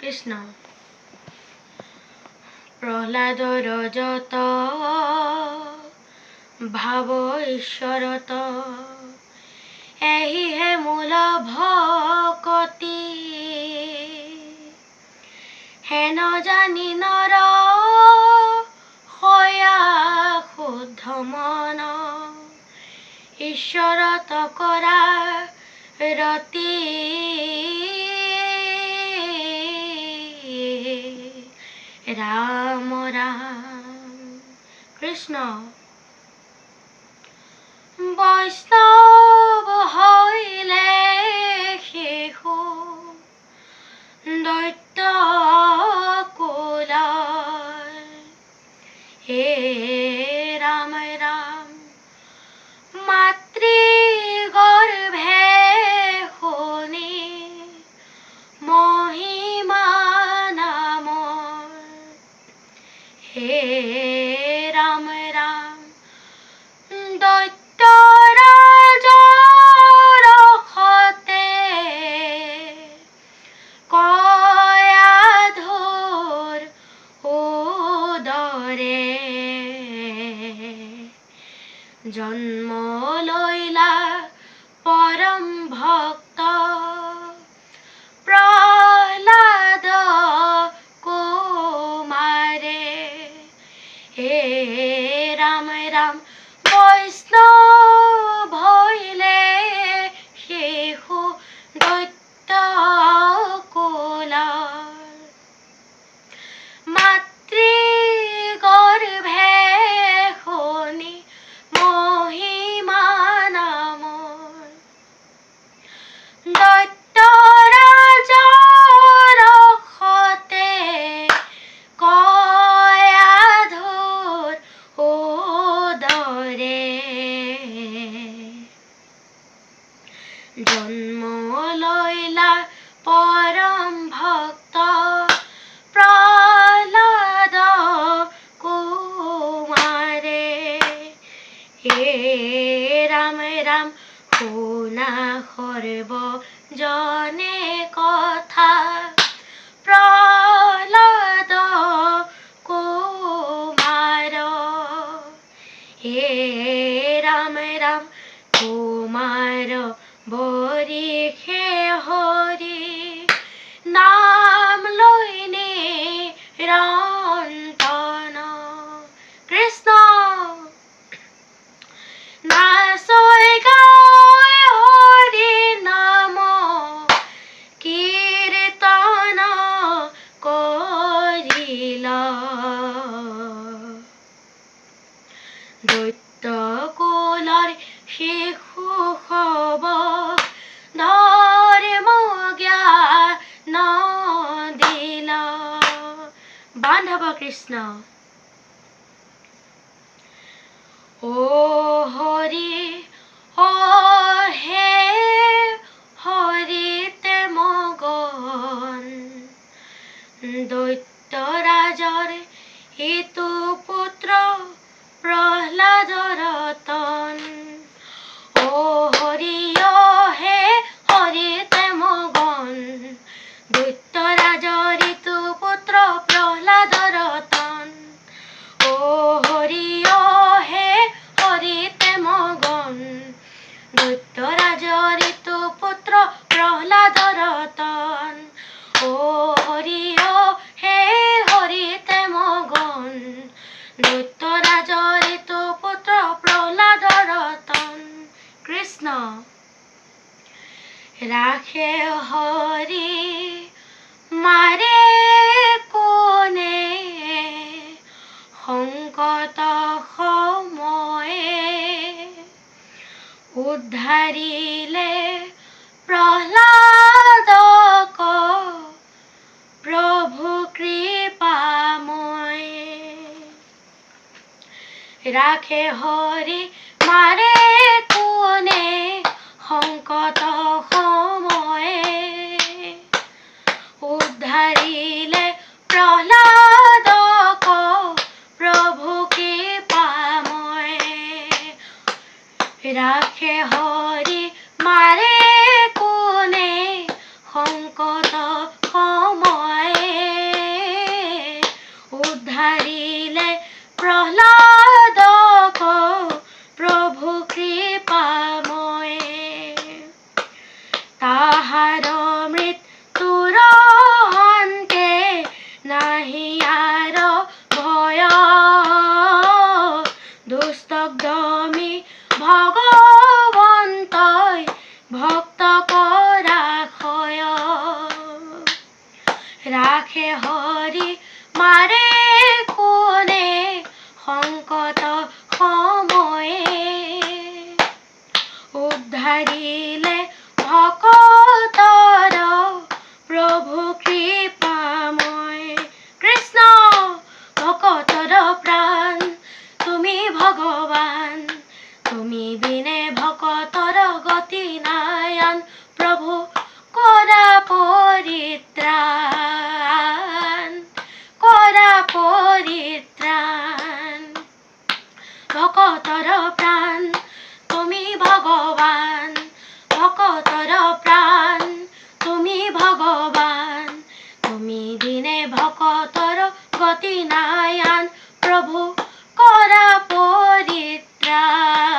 কৃষ্ণ। প্ৰহ্লাদৰ যত ভাৱ ঈশ্বৰত, এহিহে মূল ভকতি। হেন জানি নৰ হয়া শুদ্ধ মন, ঈশ্বৰত কৰা ৰতি। राम राम कृष्ण। वैष्णव हईले शेषु दैत्य कुल, हे राम राम मातृ गर्भे शुनि महिमा नाम। हे राम राम दैत्य राजर सते, कयाधुर उदरे। जन्म लैला परम भक्त, प्रह्लाद कुमारे। हे राम राम वैष्णव हईले शेषु दैत्य कुल, मातृ गर्भे शुनि महिमा नाम। दैत्य राजर सते, कयाधुर उदरे। जन्म लैला परम भक्त, प्रह्लाद कुमारे। हे राम राम শুনা সৰ্ব জনে কথা, प्रह्लाद कुमार। हे राम राम कुमार बरिषे हरि, नाम लैने रंतन। कृष्ण नाचय गाय हरि नाम, कीर्तन करिल। दैत्य कुলৰ শিশু সব, ধৰ্ম জ্ঞান দিল। বান্ধৱ কৃষ্ণ। ओ हरि ओ हे हरि ते मगन, दैत्य राजर हितु पुत्र प्रह्लाद रतन। ओ हरि हे हरि ते मगन, दैत्य राजर हितु पुत्र प्रह्लाद रतन। ओ हरि हे हरि ते मगन, दैत्य राजर हितु पुत्र प्रह्लाद रतन। ओ हरि हे हरि ते मगन, दैत्य राजर हितु पुत्र प्रह्लाद रतन। कृष्ण राखे हरि मारे कोने, সংকট সময়ে উদ্ধাৰিলে প্ৰহ্লাদক, প্ৰভু কৃপাময়। ৰাখে হৰি মাৰে কোনে, সংকট সময়ে উদ্ধাৰিলে প্ৰহ্লাদক, প্ৰভু কৃপাময়। ৰাখে হৰি মাৰে কোনে, সংকট সময় प्रह्लादक प्रभु कृपामय ताहार मृत्युर अन्ते नाहि आर भय दुस्तग्धमी भगवन्तই भक्त কৰা ক্ষয় ৰাখে হৰি মাৰে কোনে সংকট সময়ে উদ্ধাৰিলে ভকতৰ প্ৰভু কৃপাময় কৃষ্ণ ভকতৰ প্ৰাণ তুমি ভগৱান তুমি বিনে ভকতৰ গতি নায়ান প্ৰভু কৰা পৰিত্ৰাণ ভকতৰ প্ৰাণ তুমি ভগৱান ভকতৰ প্ৰাণ তুমি ভগৱান তুমি দিনে ভকতৰ গতি নায়ান প্ৰভু কৰা পৰিত্ৰাণ